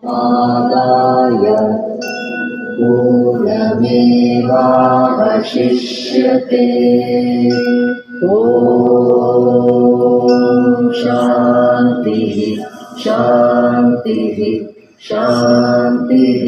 आदाय पूर्णमेवावशिष्यते। ॐ शान्तिः शान्तिः शान्तिः।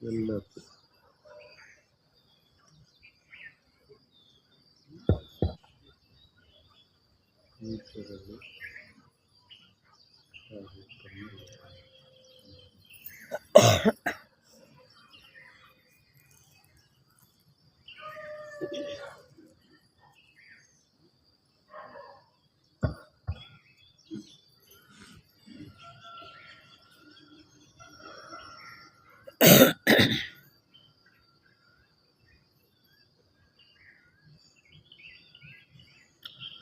ಎಲ್ಲಕ್ಕೂ ಈಶ್ವರರು ಹಾಗೂ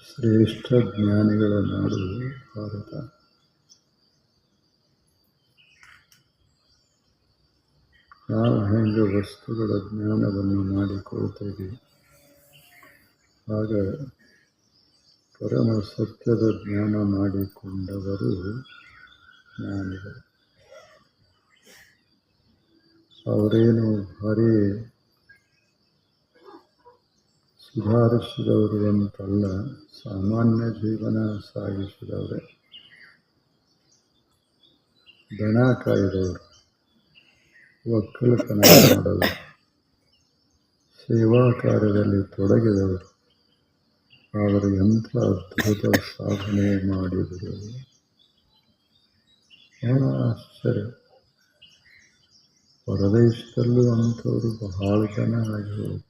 ಶ್ರೇಷ್ಠ ಜ್ಞಾನಿಗಳ ನಾಡು ಭಾರತ. ನಾವು ಹೆಂಗೆ ವಸ್ತುಗಳ ಜ್ಞಾನವನ್ನು ಮಾಡಿಕೊಳ್ತೇವೆ, ಆಗ ಪರಮ ಸತ್ಯದ ಜ್ಞಾನ ಮಾಡಿಕೊಂಡವರು ಜ್ಞಾನಿಗಳು. ಅವರೇನು ಭಾರಿ ಸುಧಾರಿಸಿದವರು ಅಂತಲ್ಲ, ಸಾಮಾನ್ಯ ಜೀವನ ಸಾಗಿಸಿದವರೇ. ದನ ಕಾಯ್ದವರು, ಒಕ್ಕಲತನ ಮಾಡವರು, ಸೇವಾ ಕಾರ್ಯದಲ್ಲಿ ತೊಡಗಿದವರು. ಅವರು ಎಂಥ ಅದ್ಭುತ ಸಾಧನೆ ಮಾಡಿದರು, ಬಹಳ ಆಶ್ಚರ್ಯ. ಹೊರದೇಶದಲ್ಲೂ ಅಂಥವರು ಬಹಳ ಜನ ಆಗಿರೋರು.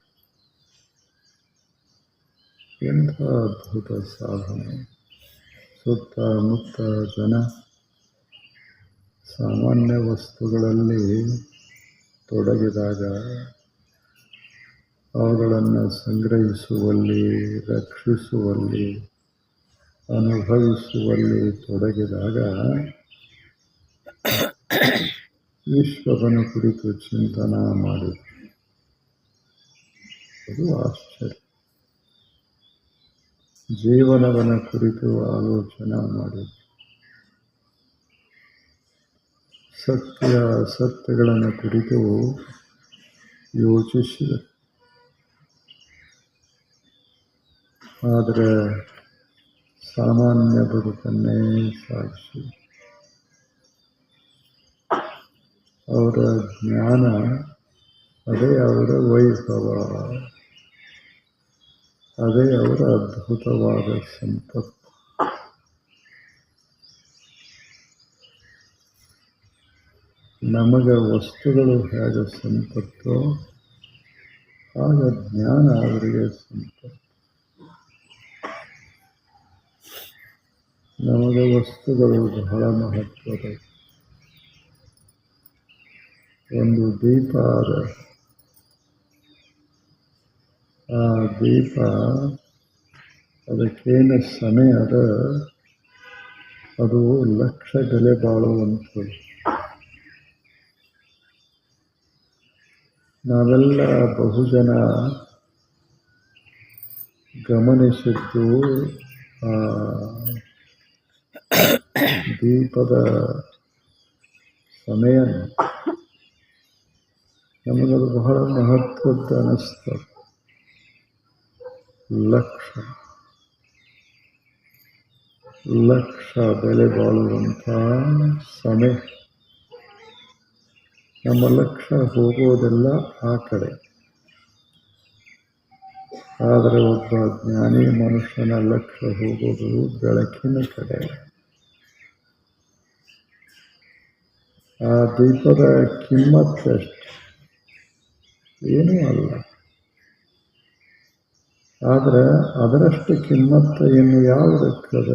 ಎಂಥ ಅದ್ಭುತ ಸಾಧನೆ. ಸುತ್ತಮುತ್ತ ಜನ ಸಾಮಾನ್ಯ ವಸ್ತುಗಳಲ್ಲಿ ತೊಡಗಿದಾಗ ಅವುಗಳನ್ನು ಸಂಗ್ರಹಿಸುವಲ್ಲಿ, ರಕ್ಷಿಸುವಲ್ಲಿ, ಅನುಭವಿಸುವಲ್ಲಿ ತೊಡಗಿದಾಗ ವಿಶ್ವವನ್ನು ಕುರಿತು ಚಿಂತನ ಮಾಡಿದರು. ಅದು ಆಶ್ಚರ್ಯ. ಜೀವನವನ್ನ ಕುರಿತು ಆಲೋಚನೆ ಮಾಡಿದರು. ಸತ್ಯ ಅಸತ್ಯಗಳನ್ನು ಕುರಿತು ಯೋಚಿಸಿದರು. ಆದರೆ ಸಾಮಾನ್ಯ ಬದುಕನ್ನೇ ಸಾಗಿಸಿ ಅವರ ಜ್ಞಾನ, ಅದೇ ಅವರ ವೈಭವ, ಅದೇ ಅವರ ಅದ್ಭುತವಾದ ಸಂಪತ್ತು. ನಮಗೆ ವಸ್ತುಗಳು ಹೇಗೆ ಸಂಪತ್ತು, ಆಗ ಜ್ಞಾನ ಅವರಿಗೆ ಸಂಪತ್ತು. ನಮಗೆ ವಸ್ತುಗಳು ಬಹಳ ಮಹತ್ವದ. ಒಂದು ದೀಪ ಅದ, ಆ ದೀಪ ಅದಕ್ಕೇನು ಸಮಯ ಅದ, ಅದು ಲಕ್ಷ ಬೆಲೆ ಬಾಳುವಂಥದ್ದು. ನಾವೆಲ್ಲ ಬಹುಜನ ಗಮನಿಸಿದ್ದು ದೀಪದ ಸಮಯ ನಮಗದು ಬಹಳ ಮಹತ್ವದ್ದು ಅನ್ನಿಸ್ತದೆ. ಲಕ್ಷ ಬೆಲೆ ಬಾಳುವಂಥ ಸಮಯ. ನಮ್ಮ ಲಕ್ಷ್ಯ ಹೋಗೋದೆಲ್ಲ ಆ ಕಡೆ. ಆದರೆ ಒಬ್ಬ ಜ್ಞಾನಿ ಮನುಷ್ಯನ ಲಕ್ಷ್ಯ ಹೋಗೋದು ಬೆಳಕಿನ ಕಡೆ. ಆ ದೀಪದ ಕಿಮ್ಮತ್ತಷ್ಟು ಏನೂ ಅಲ್ಲ. ಆದರೆ ಅದರಷ್ಟು ಕಿಮ್ಮತ್ತು ಇನ್ನು ಯಾವುದಕ್ಕದ?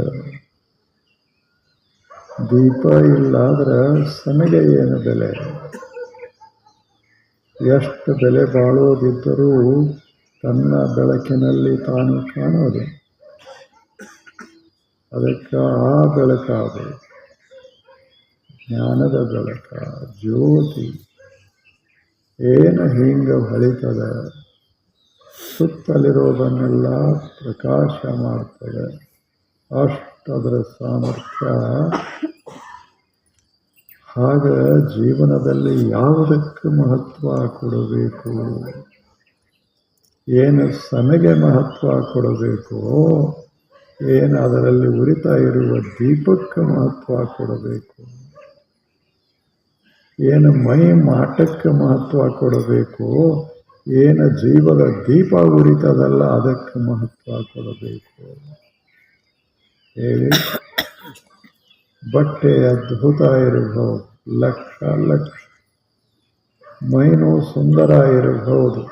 ದೀಪ ಇಲ್ಲಾದ್ರೆ ಸಮಯ ಏನು ಬೆಲೆ? ಎಷ್ಟು ಬೆಲೆ ಬಾಳೋದಿದ್ದರೂ ತನ್ನ ಬೆಳಕಿನಲ್ಲಿ ತಾನು ಕಾಣೋದು. ಅದಕ್ಕೆ ಆ ಬೆಳಕಾದು ಜ್ಞಾನದ ಬೆಳಕ, ಜ್ಯೋತಿ ಏನು ಹಿಂಗೆ ಹೊಳಿತದೆ, ಸುತ್ತಲಿರೋದನ್ನೆಲ್ಲ ಪ್ರಕಾಶ ಮಾಡ್ತದೆ. ಅಷ್ಟದರ ಸಾಮರ್ಥ್ಯ. ಹಾಗೆ ಜೀವನದಲ್ಲಿ ಯಾವುದಕ್ಕೆ ಮಹತ್ವ ಕೊಡಬೇಕು, ಏನು ಸಮಯಕ್ಕೆ ಮಹತ್ವ ಕೊಡಬೇಕು, ಏನು ಅದರಲ್ಲಿ ಉರಿತಾ ಇರುವ ದೀಪಕ್ಕೆ ಮಹತ್ವ ಕೊಡಬೇಕು, ಏನು ಮೈ ಮಾಟಕ್ಕೆ ಮಹತ್ವ ಕೊಡಬೇಕು, ಏನು ಜೀವದ ದೀಪ ಉರಿತದಲ್ಲ ಅದಕ್ಕೆ ಮಹತ್ವ ಕೊಡಬೇಕು ಹೇಳಿ. ಬಟ್ಟೆ ಅದ್ಭುತ ಇರಬಹುದು, ಲಕ್ಷ ಮೈನು ಸುಂದರ ಇರಬಹುದು.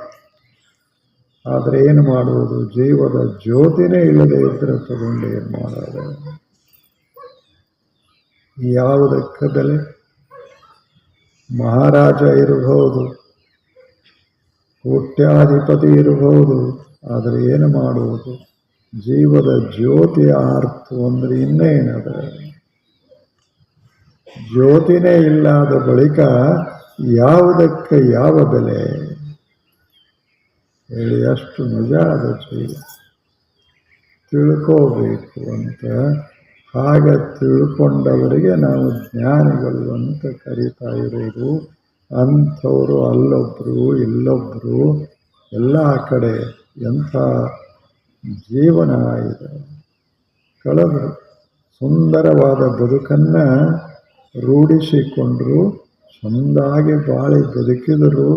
ಆದರೆ ಏನು ಮಾಡುವುದು? ಜೀವದ ಜ್ಯೋತಿನೇ ಇಲ್ಲದೆ ಇದ್ರೆ ತಗೊಂಡು ಏನು ಮಾಡೋದು? ಯಾವುದಕ್ಕೆ ಬೆಲೆ? ಮಹಾರಾಜ ಇರಬಹುದು, ಕೋಟ್ಯಾಧಿಪತಿ ಇರಬಹುದು, ಆದರೆ ಏನು ಮಾಡುವುದು? ಜೀವದ ಜ್ಯೋತಿ ಆರ್ತು ಅಂದರೆ ಇನ್ನೇನದ? ಜ್ಯೋತಿನೇ ಇಲ್ಲದ ಬಳಿಕ ಯಾವುದಕ್ಕೆ ಯಾವ ಬೆಲೆ ಹೇಳಿ? ಅಷ್ಟು ನಿಜ ಅದ ಜೀವ. ತಿಳ್ಕೋಬೇಕು ಅಂತ. ಹಾಗೆ ತಿಳ್ಕೊಂಡವರಿಗೆ ನಾವು ಜ್ಞಾನಿಗಳು ಅಂತ ಕರೀತಾ ಇರೋದು. ಅಂಥವರು ಅಲ್ಲೊಬ್ಬರು ಇಲ್ಲೊಬ್ಬರು ಎಲ್ಲ ಕಡೆ ಎಂಥ ಜೀವನ ಇದೆ. ಕಳೆದರು ಸುಂದರವಾದ ಬದುಕನ್ನು ರೂಢಿಸಿಕೊಂಡರು, ಚೆಂದಾಗಿ ಬಾಳಿ ಬದುಕಿದರು.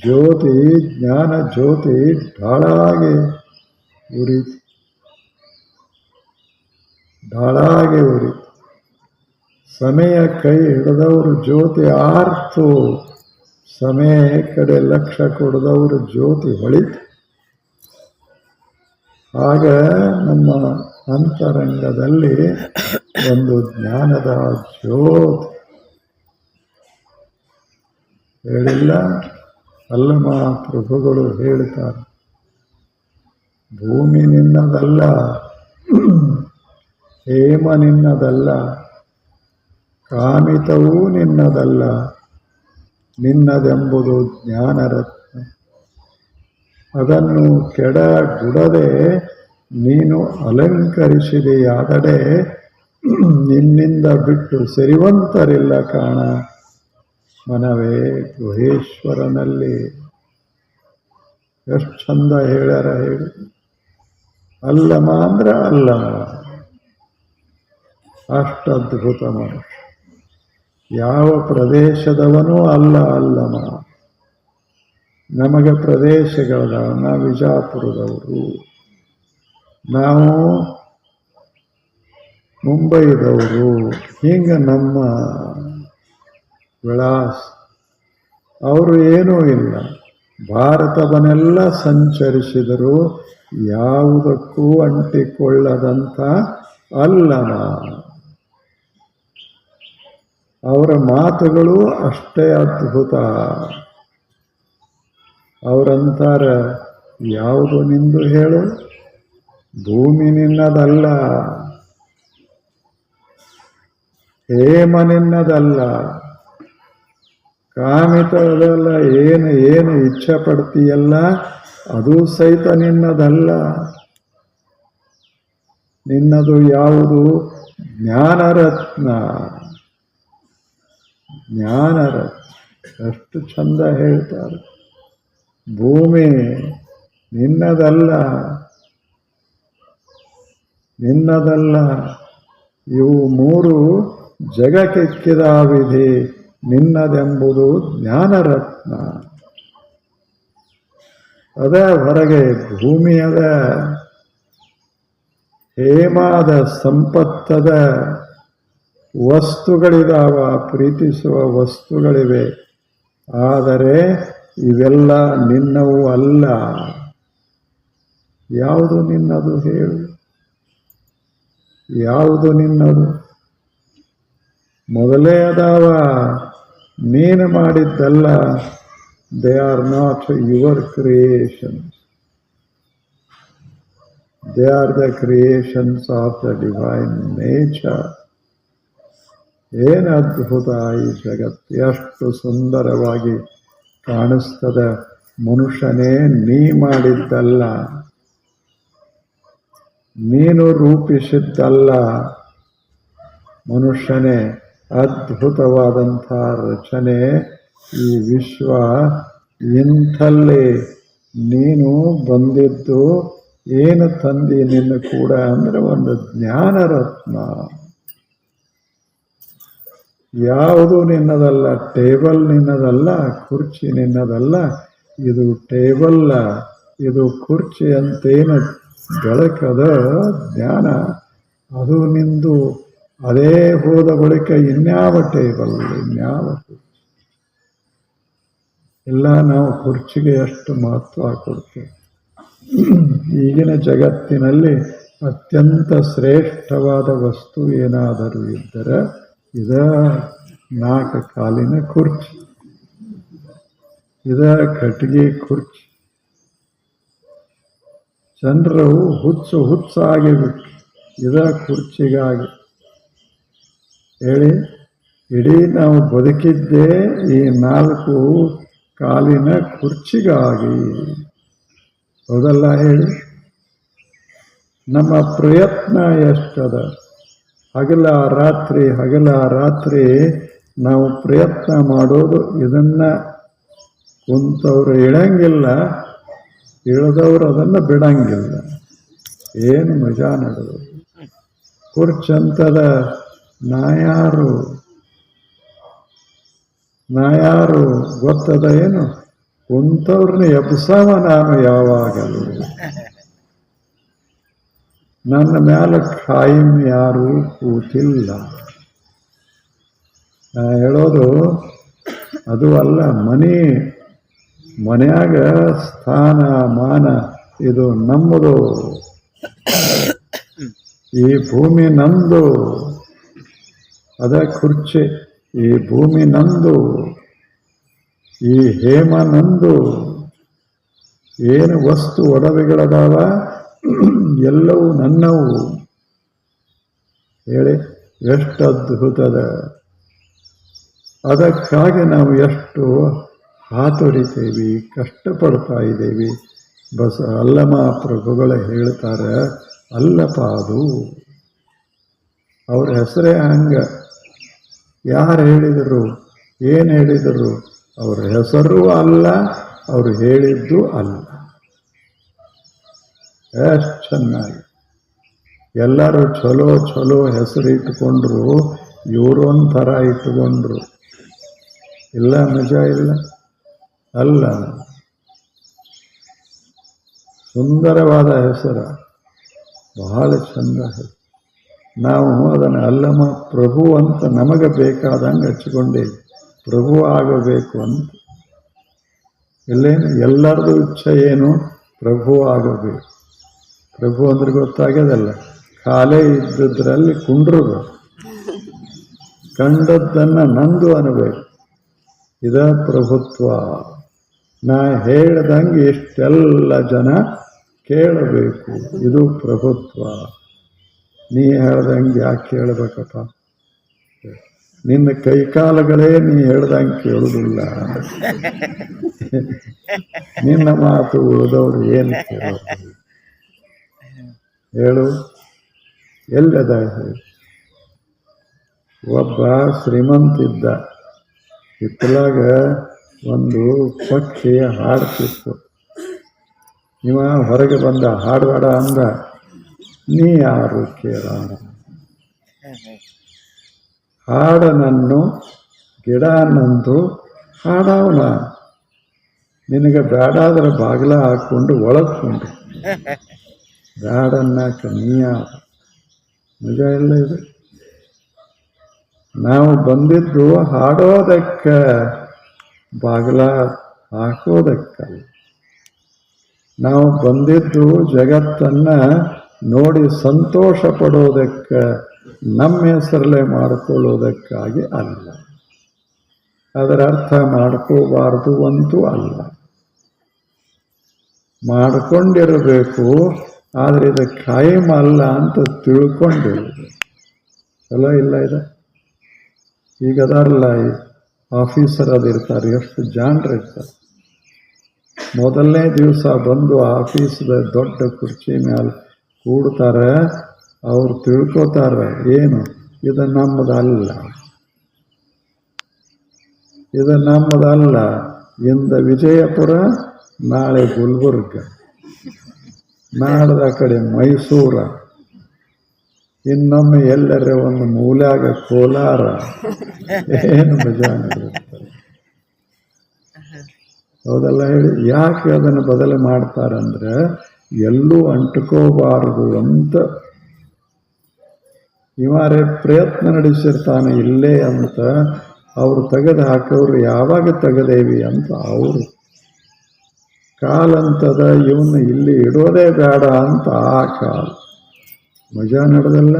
ಜ್ಯೋತಿ, ಜ್ಞಾನ ಜ್ಯೋತಿ ಢಾಳಾಗಿ ಉರಿತು. ಸಮಯ ಕೈ ಹಿಡಿದವರು ಜ್ಯೋತಿ ಆರ್ತು, ಸಮಯ ಕಡೆ ಲಕ್ಷ್ಯ ಕೊಡದವರು ಜ್ಯೋತಿ ಹೊಳಿತು. ಆಗ ನಮ್ಮ ಅಂತರಂಗದಲ್ಲಿ ಒಂದು ಜ್ಞಾನದ ಜ್ಯೋತಿ ಹೇಳಿಲ್ಲ. ಅಲ್ಲಮ ಪ್ರಭುಗಳು ಹೇಳ್ತಾರೆ, ಭೂಮಿ ನಿನ್ನದಲ್ಲ, ಹೇಮ ನಿನ್ನದಲ್ಲ, ಕಾಮಿತವೂ ನಿನ್ನದಲ್ಲ, ನಿನ್ನದೆಂಬುದು ಜ್ಞಾನರತ್ನ. ಅದನ್ನು ಕೆಡಗುಡದೆ ನೀನು ಅಲಂಕರಿಸಿದೆಯಾದಡೆ ನಿನ್ನಿಂದ ಬಿಟ್ಟು ಸಿರಿವಂತರಿಲ್ಲ ಕಾಣ. ಮನವೇ ಗುಹೇಶ್ವರನಲ್ಲಿ. ಎಷ್ಟು ಚಂದ ಹೇಳ್ಯಾರ ಹೇಳಿ. ಅಲ್ಲಮ ಅಂದ್ರೆ ಅಲ್ಲಮ, ಅಷ್ಟದ್ಭುತ ಮನುಷ್ಯ. ಯಾವ ಪ್ರದೇಶದವನೂ ಅಲ್ಲ ಅಲ್ಲಮ. ನಮಗೆ ಪ್ರದೇಶಗಳದ, ನಾವು ವಿಜಾಪುರದವರು, ನಾವು ಮುಂಬೈದವರು, ಹಿಂಗೆ ನಮ್ಮ ವಿಳಾಸ. ಅವರು ಏನೂ ಇಲ್ಲ. ಭಾರತವನ್ನೆಲ್ಲ ಸಂಚರಿಸಿದರು, ಯಾವುದಕ್ಕೂ ಅಂಟಿಕೊಳ್ಳದಂಥ ಅಲ್ಲಮ. ಅವರ ಮಾತುಗಳು ಅಷ್ಟೇ ಅದ್ಭುತ. ಅವರಂತಾರ, ಯಾವುದು ನಿಂದು ಹೇಳು? ಭೂಮಿ ನಿನ್ನದಲ್ಲ, ಹೇಮ ನಿನ್ನದಲ್ಲ, ಕಾಮಿತದಲ್ಲ, ಏನು ಇಚ್ಛೆ ಪಡ್ತೀಯಲ್ಲ ಅದು ಸಹಿತ ನಿನ್ನದಲ್ಲ. ನಿನ್ನದು ಯಾವುದು? ಜ್ಞಾನರತ್ನ. ಜ್ಞಾನರತ್ನ ಎಷ್ಟು ಚಂದ ಹೇಳ್ತಾರೆ. ಭೂಮಿ ನಿನ್ನದಲ್ಲ, ನಿನ್ನದಲ್ಲ. ಇವು ಮೂರು ಜಗಕ್ಕೆಕ್ಕಿದಾವಿದೆ, ನಿನ್ನದೆಂಬುದು ಜ್ಞಾನರತ್ನ. ಅದ ಹೊರಗೆ ಭೂಮಿಯದ, ಹೇಮಾದ, ಸಂಪತ್ತದ, ವಸ್ತುಗಳಿದಾವ, ಪ್ರೀತಿಸುವ ವಸ್ತುಗಳಿವೆ. ಆದರೆ ಇವೆಲ್ಲ ನಿನ್ನವು ಅಲ್ಲ. ಯಾವುದು ನಿನ್ನದು ಹೇಳು? ಯಾವುದು ನಿನ್ನದು? ಮೊದಲೇ ಅದಾವ, ನೀನು ಮಾಡಿದ್ದಲ್ಲ. They are not your creations. They are the creations of the divine nature. ಏನು ಅದ್ಭುತ ಈ ಜಗತ್ತು! ಎಷ್ಟು ಸುಂದರವಾಗಿ ಕಾಣಿಸ್ತದ. ಮನುಷ್ಯನೇ ನೀ ಮಾಡಿದ್ದಲ್ಲ, ನೀನು ರೂಪಿಸಿದ್ದಲ್ಲ. ಮನುಷ್ಯನೇ ಅದ್ಭುತವಾದಂಥ ರಚನೆ ಈ ವಿಶ್ವ. ಇಂಥಲ್ಲಿ ನೀನು ಬಂದಿದ್ದು ಏನು ತಂದಿ ನಿನ್ನ ಕೂಡ ಅಂದರೆ ಒಂದು ಜ್ಞಾನರತ್ನ. ಯಾವುದು ನಿನ್ನದಲ್ಲ. ಟೇಬಲ್ ನಿನ್ನದಲ್ಲ, ಕುರ್ಚಿ ನಿನ್ನದಲ್ಲ. ಇದು ಟೇಬಲ್ಲ, ಇದು ಕುರ್ಚಿ ಅಂತೇನು ಬೆಳಕದ ಜ್ಞಾನ ಅದು ನಿಂದು. ಅದೇ ಹೋದ ಬಳಿಕ ಇನ್ಯಾವ ಟೇಬಲ್, ಇನ್ಯಾವ ಕುರ್ಚಿ ಇಲ್ಲ. ನಾವು ಕುರ್ಚಿಗೆ ಎಷ್ಟು ಮಹತ್ವ ಕೊಡ್ತೇವೆ. ಈಗಿನ ಜಗತ್ತಿನಲ್ಲಿ ಅತ್ಯಂತ ಶ್ರೇಷ್ಠವಾದ ವಸ್ತು ಏನಾದರೂ ಇದ್ದರೆ ಇದ 4 ಕಾಲಿನ ಕುರ್ಚಿ, ಇದ ಕಟ್ಟಿಗೆ ಕುರ್ಚಿ. ಜನರು ಹುಚ್ಚಾಗಿಬಿಟ್ಟು ಇದ ಕುರ್ಚಿಗಾಗಿ ಹೇಳಿ. ಇಡೀ ನಾವು ಬದುಕಿದ್ದೇ ಈ 4 ಕಾಲಿನ ಕುರ್ಚಿಗಾಗಿ. ಹೌದಲ್ಲ ಹೇಳಿ? ನಮ್ಮ ಪ್ರಯತ್ನ ಎಷ್ಟದ? ಹಗಲ ರಾತ್ರಿ ನಾವು ಪ್ರಯತ್ನ ಮಾಡೋದು. ಇದನ್ನ ಕುಂತವ್ರು ಇಳಂಗಿಲ್ಲ, ಇಳಿದವರು ಅದನ್ನು ಬಿಡಂಗಿಲ್ಲ. ಏನು ಮಜಾ ನಡೆದು ಕುರ್ಚಂತದ. ನಾಯಾರು ಗೊತ್ತದ ಏನು? ಕುಂತವ್ರನ್ನ ಎಬ್ಸವ ನಾನು ಯಾವಾಗಲೂ. ನನ್ನ ಮ್ಯಾಲ ಖಾಯಿಂ ಯಾರೂ ಕೂತಿಲ್ಲ. ನಾ ಹೇಳೋದು ಅದು ಅಲ್ಲ. ಮನೆಯಾಗ ಸ್ಥಾನ ಮಾನ ಇದು ನಮ್ಮದು. ಈ ಭೂಮಿ ನಂದು, ಅದ ಕುರ್ಚಿ. ಈ ಭೂಮಿ ನಂದು, ಈ ಹೇಮ ನಂದು. ಏನು ವಸ್ತು ಒಡವೆಗಳದಾವ ಎಲ್ಲವೂ ನನ್ನವು. ಹೇಳಿ ಎಷ್ಟು ಅದ್ಭುತದ. ಅದಕ್ಕಾಗಿ ನಾವು ಎಷ್ಟು ಹಾತೊರಿತೇವಿ, ಕಷ್ಟಪಡ್ತಾ ಇದ್ದೇವೆ. ಅಲ್ಲಮ ಪ್ರಭುಗಳು ಹೇಳ್ತಾರೆ, ಅಲ್ಲಪ್ಪ ಅದು ಅವ್ರ ಹೆಸರೇ ಹಂಗ. ಯಾರು ಹೇಳಿದರು, ಏನು ಹೇಳಿದರು? ಅವ್ರ ಹೆಸರು ಅಲ್ಲ, ಅವರು ಹೇಳಿದ್ದು ಅಲ್ಲ. ಎಷ್ಟು ಚೆನ್ನಾಗಿ ಎಲ್ಲರೂ ಚಲೋ ಹೆಸರು ಇಟ್ಕೊಂಡ್ರು, ಇವರೊಂಥರ ಇಟ್ಕೊಂಡ್ರು. ಇಲ್ಲ, ನಿಜ ಇಲ್ಲ ಅಲ್ಲ. ಸುಂದರವಾದ ಹೆಸರ, ಬಹಳ ಚಂದ ಹೆಸರು. ನಾವು ಅದನ್ನು ಅಲ್ಲಮ ಪ್ರಭು ಅಂತ ನಮಗೆ ಬೇಕಾದಂಗೆ ಹಚ್ಕೊಂಡೇವಿ. ಪ್ರಭು ಆಗಬೇಕು ಅಂತ. ಇಲ್ಲೇನು ಎಲ್ಲರದು ಇಚ್ಛೆ ಏನು? ಪ್ರಭು ಆಗಬೇಕು. ಪ್ರಭು ಅಂದ್ರೆ ಗೊತ್ತಾಗ್ಯದಲ್ಲ, ಖಾಲಿ ಇದ್ದದ್ರಲ್ಲಿ ಕುಂಡ್ರದು, ಕಂಡದ್ದನ್ನು ನಂದು ಅನ್ನಬೇಕು. ಇದ ಪ್ರಭುತ್ವ. ನಾ ಹೇಳ್ದಂಗೆ ಇಷ್ಟೆಲ್ಲ ಜನ ಕೇಳಬೇಕು. ಇದು ಪ್ರಭುತ್ವ. ನೀ ಹೇಳ್ದಂಗೆ ಯಾಕೆ ಕೇಳಬೇಕಪ್ಪ? ನಿನ್ನ ಕೈಕಾಲಗಳೇ ನೀ ಹೇಳ್ದಂಗೆ ಕೇಳುವುದಿಲ್ಲ. ನಿನ್ನ ಮಾತು ಉಳಿದವ್ರು ಏನು ಕೇಳೋದು ಹೇಳು? ಎಲ್ಲದ ಒಬ್ಬ ಶ್ರೀಮಂತಿದ್ದ. ಹಿತ್ತಲಾಗ ಒಂದು ಪಕ್ಷಿ ಹಾಡ್ತಿತ್ತು. ಇವ ಹೊರಗೆ ಬಂದ, ಹಾಡಬೇಡ ಅಂದ. ನೀ ಯಾರು ಕೇಳೋಣ? ಹಾಡನನ್ನು ಗಿಡ ನಂದು ಹಾಡವನ. ನಿನಗೆ ಬೇಡಾದ್ರೆ ಬಾಗಿಲ ಹಾಕ್ಕೊಂಡು ಒಳಗ್ಕೊಂಡು ಬ್ಯಾಡನ್ನಾಕ ನೀಯ. ನಿಜ ಇಲ್ಲ ಇದು. ನಾವು ಬಂದಿದ್ದು ಹಾಡೋದಕ್ಕೆ, ಬಾಗಿಲ ಹಾಕೋದಕ್ಕಲ್ಲ. ನಾವು ಬಂದಿದ್ದು ಜಗತ್ತನ್ನ ನೋಡಿ ಸಂತೋಷ ಪಡೋದಕ್ಕೆ, ನಮ್ಮ ಹೆಸರಲ್ಲೇ ಮಾಡಿಕೊಳ್ಳೋದಕ್ಕಾಗಿ ಅಲ್ಲ. ಅದರ ಅರ್ಥ ಮಾಡ್ಕೋಬಾರ್ದು ಅಂತೂ ಅಲ್ಲ, ಮಾಡಿಕೊಂಡಿರಬೇಕು. ಆದರೆ ಇದು ಖಾಯಂ ಅಲ್ಲ ಅಂತ ತಿಳ್ಕೊಂಡಿರೋದು ಚಲೋ ಇಲ್ಲ. ಇದು ಈಗ ಅದಾರಲ್ಲ, ಈ ಆಫೀಸರ್ ಅದಿರ್ತಾರೆ, ಎಷ್ಟು ಜಾಣರಿರ್ತಾರೆ. ಮೊದಲನೇ ದಿವಸ ಬಂದು ಆಫೀಸ್ದ ದೊಡ್ಡ ಕುರ್ಚಿ ಮೇಲೆ ಕೂಡ್ತಾರೆ. ಅವ್ರು ತಿಳ್ಕೋತಾರೆ, ಏನು ಇದು ನಮ್ಮದಲ್ಲ, ಇದು ನಮ್ಮದಲ್ಲ. ಇಂದ ವಿಜಯಪುರ, ನಾಳೆ ಗುಲ್ಬರ್ಗ, ನಾಡ್ದ ಕಡೆ ಮೈಸೂರ, ಇನ್ನೊಮ್ಮೆ ಎಲ್ಲರೇ ಒಂದು ಮೂಲ್ಯಾಗ ಕೋಲಾರ. ಏನು ಮಜಾ ನಡೆಯುತ್ತದೆ, ಹೌದಲ್ಲ ಹೇಳಿ? ಯಾಕೆ ಅದನ್ನು ಬದಲು ಮಾಡ್ತಾರಂದ್ರೆ ಎಲ್ಲೂ ಅಂಟ್ಕೋಬಾರದು ಅಂತ. ಇವಾರೇ ಪ್ರಯತ್ನ ನಡೆಸಿರ್ತಾನೆ ಇಲ್ಲೇ ಅಂತ. ಅವರು ತೆಗೆದು ಹಾಕೋರು ಯಾವಾಗ ತೆಗೆದೇವಿ ಅಂತ ಅವರು. ಕಾಲಂತದ ಇವನ್ನ ಇಲ್ಲಿ ಇಡೋದೇ ಬೇಡ ಅಂತ ಆ ಕಾಲ. ಮಜಾ ನಡೆದಲ್ಲ?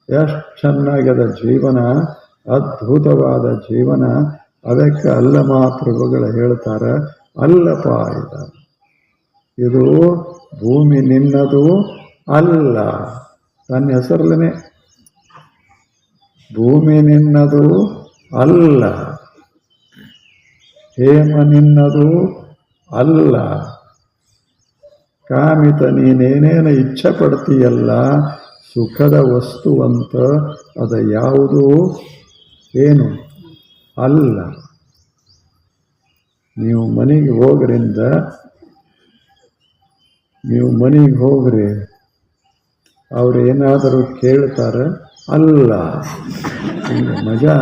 ಎಷ್ಟು ಚೆನ್ನಾಗದ ಜೀವನ, ಅದ್ಭುತವಾದ ಜೀವನ. ಅದಕ್ಕೆ ಅಲ್ಲಮ ಪ್ರಭುಗಳು ಹೇಳ್ತಾರೆ, ಅಲ್ಲಪ್ಪ ಇದು ಭೂಮಿ ನಿನ್ನದು ಅಲ್ಲ. ತನ್ನ ಹೆಸರಲ್ಲೇ ಭೂಮಿ ನಿನ್ನದು ಅಲ್ಲ, ಹೇಮ ನಿನ್ನದು ಅಲ್ಲ. ಕಾಮಿತ ನೀನೇನೇನು ಇಚ್ಛೆ ಪಡ್ತೀಯಲ್ಲ ಸುಖದ ವಸ್ತುವಂತ, ಅದು ಯಾವುದು ಏನು ಅಲ್ಲ. ನೀವು ಮನೆಗೆ ಹೋಗ್ರಿಂದ, ನೀವು ಮನೆಗೆ ಹೋಗ್ರಿ, ಅವ್ರು ಏನಾದರೂ ಕೇಳ್ತಾರೆ ಅಲ್ಲ. ಮಜಾ.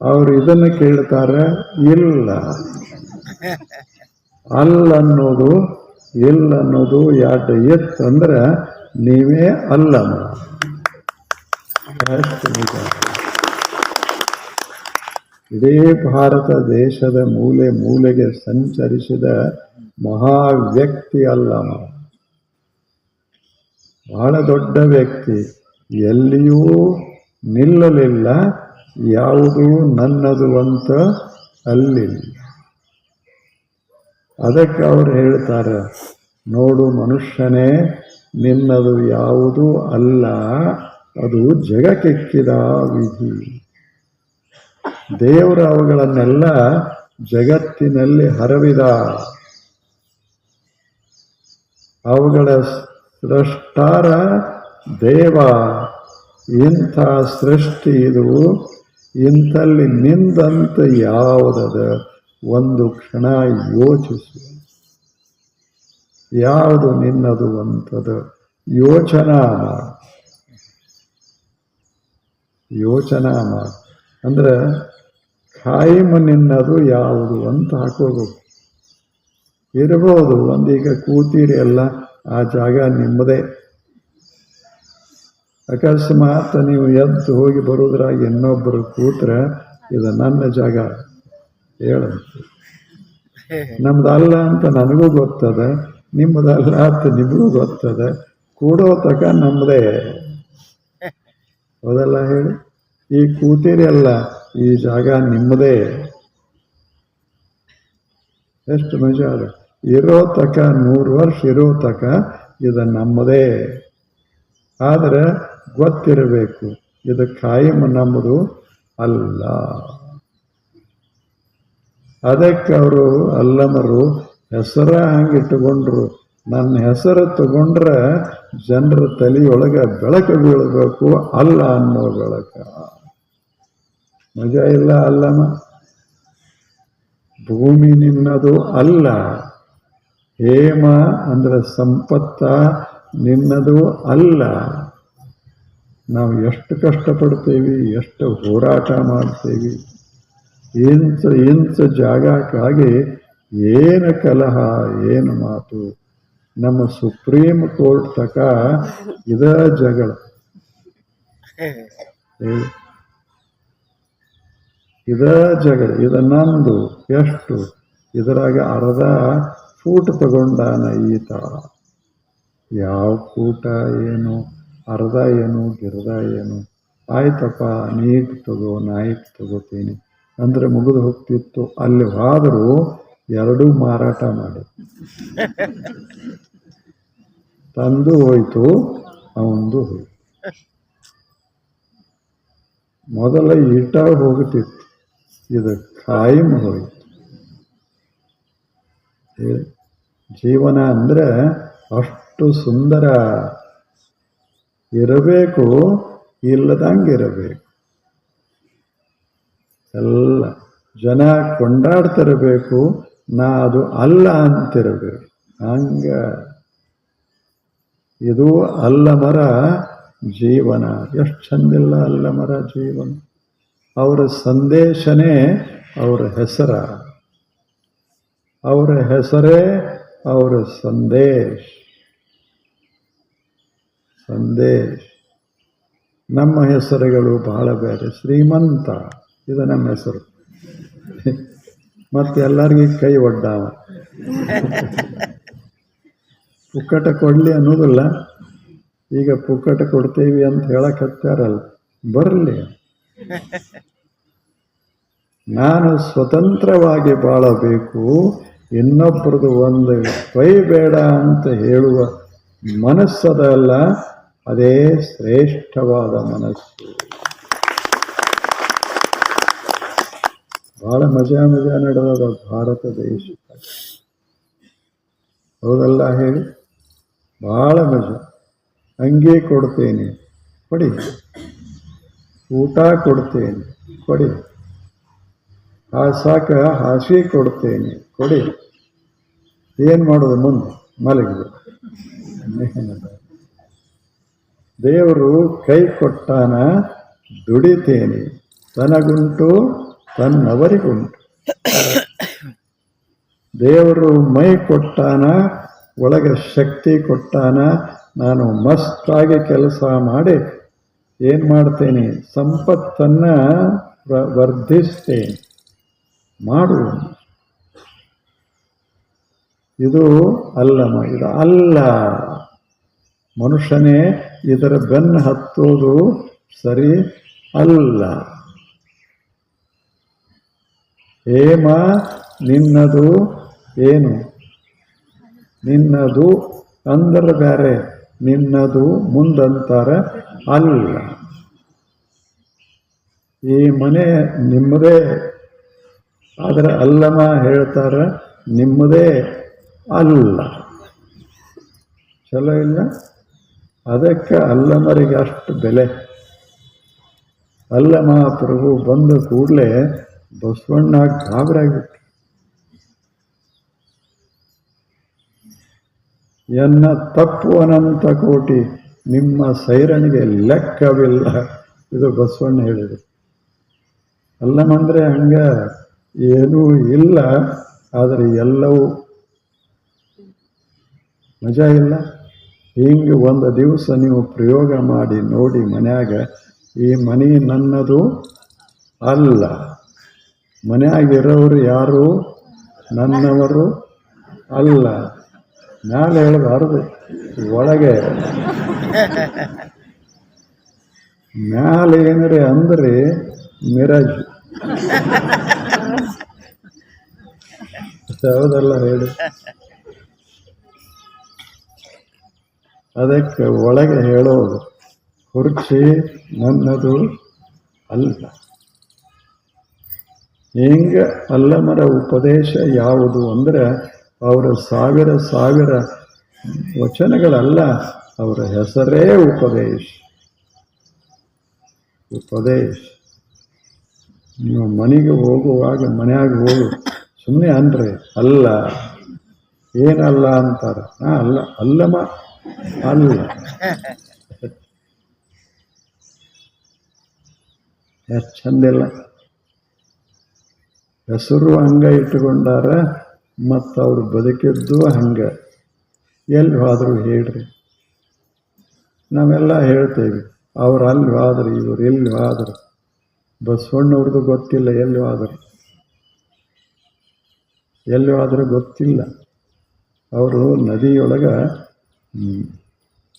ಅವ್ರು ಇದನ್ನು ಕೇಳ್ತಾರೆ ಇಲ್ಲ. ಅಲ್ಲನ್ನೋದು ಇಲ್ಲನ್ನೋದು ಎರಡು ಎತ್ತಂದ್ರೆ ನೀವೇ ಅಲ್ಲಮ್ಮ. ಇಡೀ ಭಾರತ ದೇಶದ ಮೂಲೆ ಮೂಲೆಗೆ ಸಂಚರಿಸಿದ ಮಹಾ ವ್ಯಕ್ತಿ ಅಲ್ಲಮ್ಮ. ಬಹಳ ದೊಡ್ಡ ವ್ಯಕ್ತಿ. ಎಲ್ಲಿಯೂ ನಿಲ್ಲಲಿಲ್ಲ, ಯಾವುದು ನನ್ನದು ಅಂತ ಅಲ್ಲಿಲ್ಲ. ಅದಕ್ಕೆ ಅವರು ಹೇಳ್ತಾರೆ, ನೋಡು ಮನುಷ್ಯನೇ, ನಿನ್ನದು ಯಾವುದೂ ಅಲ್ಲ, ಅದು ಜಗಕ್ಕೆಕ್ಕಿದ ವಿಧಿ. ದೇವರ ಅವುಗಳನ್ನೆಲ್ಲ ಜಗತ್ತಿನಲ್ಲಿ ಹರವಿದ. ಅವುಗಳ ಸೃಷ್ಟಾರ ದೇವ. ಇಂಥ ಸೃಷ್ಟಿ ಇದು, ಇಂಥಲ್ಲಿ ನಿಂದಂತ ಯಾವುದದ ಒಂದು ಕ್ಷಣ ಯೋಚಿಸು. ಯಾವುದು ನಿನ್ನದು ಅಂತದ ಯೋಚನಾ ಮಾಡು. ಯೋಚನಾ ಮಾಡು ಅಂದ್ರೆ ಖಾಯಿಮ ನಿನ್ನದು ಯಾವುದು ಅಂತ ಹಾಕೋಬೇಕು. ಇರ್ಬೋದು ಒಂದೀಗ ಕೂತೀರಿ ಎಲ್ಲ, ಆ ಜಾಗ ನಿಮ್ಮದೇ. ಅಕಸ್ಮಾತ್ ನೀವು ಎದ್ದು ಹೋಗಿ ಬರೋದ್ರಾಗ ಇನ್ನೊಬ್ಬರು ಕೂತ್ರೆ ಇದು ನನ್ನ ಜಾಗ ಹೇಳಂತ. ನಮ್ದಲ್ಲ ಅಂತ ನನಗೂ ಗೊತ್ತದ, ನಿಮ್ಮದಲ್ಲ ಅಂತ ನಿಮಗೂ ಗೊತ್ತದ. ಕೂಡೋ ತಕ ನಮ್ಮದೇ, ಹೌದಲ್ಲ ಹೇಳಿ? ಈ ಕೂತೀರಿ ಅಲ್ಲ, ಈ ಜಾಗ ನಿಮ್ಮದೇ. ಎಷ್ಟು ಮಜಾ ಅದ. ಇರೋ ತಕ 100 ವರ್ಷ ಇರೋ ತಕ ಇದು ನಮ್ಮದೇ. ಆದರೆ ಗೊತ್ತಿರಬೇಕು, ಇದು ಕಾಯಂ ನಮ್ಮದು ಅಲ್ಲ. ಅದಕ್ಕೆ ಅವರು ಅಲ್ಲಮರು ಹೆಸರ ಹಂಗಿಟ್ಟುಕೊಂಡ್ರು, ನನ್ನ ಹೆಸರು ತಗೊಂಡ್ರೆ ಜನರ ತಲೆಯೊಳಗೆ ಬೆಳಕು ಬೀಳಬೇಕು, ಅಲ್ಲ ಅನ್ನೋ ಬೆಳಕ. ಮಜಾ ಇಲ್ಲ ಅಲ್ಲಮ್ಮ? ಭೂಮಿ ನಿನ್ನದು ಅಲ್ಲ, ಹೇಮ ಅಂದ್ರೆ ಸಂಪತ್ತ ನಿನ್ನದು ಅಲ್ಲ. ನಾವು ಎಷ್ಟು ಕಷ್ಟಪಡ್ತೇವಿ, ಎಷ್ಟು ಹೋರಾಟ ಮಾಡ್ತೇವಿ, ಇಂಚ ಜಾಗಕ್ಕಾಗಿ ಏನು ಕಲಹ, ಏನು ಮಾತು. ನಮ್ಮ ಸುಪ್ರೀಂ ಕೋರ್ಟ್ ತಕ ಇದ ಜಗಳ. ಇದ ಜಗಳ, ಇದು ನಂದು ಎಷ್ಟು, ಇದರಾಗ ಅರ್ಧ ಫೂಟ್ ತಗೊಂಡಾನ ಈತ. ಯಾವ ಕೂಟ ಏನು, ಅರ್ಧ ಏನು, ಗಿರ್ದ ಏನು. ಆಯ್ತಪ್ಪ, ನೀಟ್ ತಗೋ, ನಾಯ್ತು ತಗೋತೀನಿ ಅಂದ್ರೆ ಮುಗಿದು ಹೋಗ್ತಿತ್ತು. ಅಲ್ಲಿ ಹೋದರೂ ಎರಡೂ ಮಾರಾಟ ಮಾಡಿ ತಂದು ಹೋಯ್ತು, ಅವಂದು ಹೋಯ್ತು. ಮೊದಲ ಈಟ ಹೋಗ್ತಿತ್ತು, ಇದು ಕಾಯಂ ಹೋಯ್ತು. ಜೀವನ ಅಂದ್ರೆ ಅಷ್ಟು ಸುಂದರ ಇರಬೇಕು, ಇಲ್ಲದಂಗಿರಬೇಕು. ಎಲ್ಲ ಜನ ಕೊಂಡಾಡ್ತಿರಬೇಕು, ನಾ ಅದು ಅಲ್ಲ ಅಂತಿರಬೇಕು. ಹಂಗ ಇದು ಅಲ್ಲ ಮರ ಜೀವನ. ಎಷ್ಟು ಚಂದಿಲ್ಲ ಅಲ್ಲ ಮರ ಜೀವನ. ಅವರ ಸಂದೇಶನೇ ಅವರ ಹೆಸರ, ಅವರ ಹೆಸರೇ ಅವರ ಸಂದೇಶ. ನಮ್ಮ ಹೆಸರುಗಳು ಬಹಳ ಬೇರೆ. ಶ್ರೀಮಂತ ಇದು ನಮ್ಮ ಹೆಸರು. ಮತ್ತೆ ಎಲ್ಲರಿಗೂ ಕೈ ಒಡ್ಡಾವ. ಪುಕ್ಕಟ ಕೊಡ್ಲಿ ಅನ್ನೋದಿಲ್ಲ. ಈಗ ಪುಕ್ಕಟ ಕೊಡ್ತೇವಿ ಅಂತ ಹೇಳಕತ್ತಾರಲ್ಲ, ಬರಲಿ. ನಾನು ಸ್ವತಂತ್ರವಾಗಿ ಬಾಳಬೇಕು, ಇನ್ನೊಬ್ಬರದು ಒಂದು ಕೈ ಬೇಡ ಅಂತ ಹೇಳುವ ಮನಸ್ಸದಲ್ಲ, ಅದೇ ಶ್ರೇಷ್ಠವಾದ ಮನಸ್ಸು. ಬಹಳ ಮಜಾ ನಡೆದ ಭಾರತ ದೇಶ. ಹೌದಲ್ಲ ಹೇಳಿ? ಬಹಳ ಮಜಾ. ಅಂಗಿ ಕೊಡ್ತೇನೆ, ಕೊಡಿ. ಊಟ ಕೊಡ್ತೇನೆ, ಕೊಡಿ. ಹಾಸಾಕ ಹಾಸಿ ಕೊಡ್ತೇನೆ, ಕೊಡಿ. ಏನು ಮಾಡೋದು ಮುಂದೆ? ಮಲಗಿದು. ದೇವರು ಕೈ ಕೊಟ್ಟಾನ, ದುಡಿತೇನೆ, ತನಗುಂಟು ತನ್ನವರಿಗುಂಟು. ದೇವರು ಮೈ ಕೊಟ್ಟಾನ, ಒಳಗೆ ಶಕ್ತಿ ಕೊಟ್ಟಾನ. ನಾನು ಮಸ್ತಾಗಿ ಕೆಲಸ ಮಾಡಿ ಏನು ಮಾಡ್ತೇನೆ? ಸಂಪತ್ತನ್ನ ವರ್ಧಿಸ್ತೇನೆ. ಮಾಡು. ಇದು ಅಲ್ಲಮ್ಮ, ಇದು ಅಲ್ಲ. ಮನುಷ್ಯನೇ ಇದರ ಬೆನ್ನು ಹತ್ತೋದು ಸರಿ ಅಲ್ಲ. ಹೇಮ ನಿನ್ನದು ಏನು? ನಿನ್ನದು ಅಂದ್ರೆ ಬೇರೆ, ನಿನ್ನದು ಮುಂದಂತಾರೆ ಅಲ್ಲ. ಈ ಮನೆ ನಿಮ್ಮದೇ ಆದರೆ ಅಲ್ಲಮ ಹೇಳ್ತಾರೆ ನಿಮ್ಮದೇ ಅಲ್ಲ. ಚಲೋ ಇಲ್ಲ? ಅದಕ್ಕೆ ಅಲ್ಲಮರಿಗೆ ಅಷ್ಟು ಬೆಲೆ. ಅಲ್ಲಮ ಪ್ರಭು ಬಂದ ಕೂಡಲೇ ಬಸವಣ್ಣ ಗಾಬರಾಗ್ಬಿಟ್ರು. ಎನ್ನ ತಪ್ಪು ಅನಂತ ಕೋಟಿ, ನಿಮ್ಮ ಸೈರನಿಗೆ ಲೆಕ್ಕವಿಲ್ಲ. ಇದು ಬಸವಣ್ಣ ಹೇಳಿದರು. ಅಲ್ಲಮಂದ್ರೆ ಹಂಗ ಏನೂ ಇಲ್ಲ, ಆದರೆ ಎಲ್ಲವೂ. ಮಜಾ ಇಲ್ಲ? ಹಿಂಗೆ ಒಂದು ದಿವಸ ನೀವು ಪ್ರಯೋಗ ಮಾಡಿ ನೋಡಿ ಮನ್ಯಾಗ. ಈ ಮನೆ ನನ್ನದು ಅಲ್ಲ. ಮನೆಯಾಗಿರೋರು ಯಾರು ನನ್ನವರು ಅಲ್ಲ. ಮ್ಯಾಲೆ ಹೇಳಬಾರದು, ಒಳಗೆ. ಮ್ಯಾಲೆ ಏನ್ರಿ ಅಂದ್ರೆ ಮಿರಾಜ್. ಹೌದಲ್ಲ ಹೇಳಿ? ಅದಕ್ಕೆ ಒಳಗೆ ಹೇಳೋದು, ಕುರ್ಚಿ ನನ್ನದು ಅಲ್ಲ. ಹಿಂಗೆ ಅಲ್ಲಮರ ಉಪದೇಶ ಯಾವುದು ಅಂದರೆ, ಅವರ ಸಾವಿರ ವಚನಗಳಲ್ಲ, ಅವರ ಹೆಸರೇ ಉಪದೇಶ. ಉಪದೇಶ. ನೀವು ಮನೆಗೆ ಹೋಗುವಾಗ ಮನೆಯಾಗ ಹೋಗು, ಸುಮ್ಮನೆ ಅನ್ರಿ ಅಲ್ಲ, ಏನಲ್ಲ ಅಂತಾರೆ. ಅಲ್ಲ, ಅಲ್ಲಮ್ಮ, ಅಲ್ಲ. ಎಷ್ಟು ಚಂದಿಲ್ಲ. ಹೆಸರು ಹಂಗ ಇಟ್ಟುಕೊಂಡಾರ, ಮತ್ತು ಅವ್ರು ಬದುಕಿದ್ದು ಹಂಗೆ. ಎಲ್ಲಿ ಹೋದ್ರು ಹೇಳ್ರಿ. ನಾವೆಲ್ಲ ಹೇಳ್ತೇವೆ, ಅವ್ರು ಅಲ್ಲಿ ಹೋದ್ರು, ಇವ್ರು ಎಲ್ಲಿ ಹೋದ್ರು. ಬಸವಣ್ಣವ್ರದ್ದು ಗೊತ್ತಿಲ್ಲ ಎಲ್ಲಿ ಹೋದ್ರು, ಎಲ್ಲಿ ಹೋದ್ರು ಗೊತ್ತಿಲ್ಲ. ಅವರು ನದಿಯೊಳಗೆ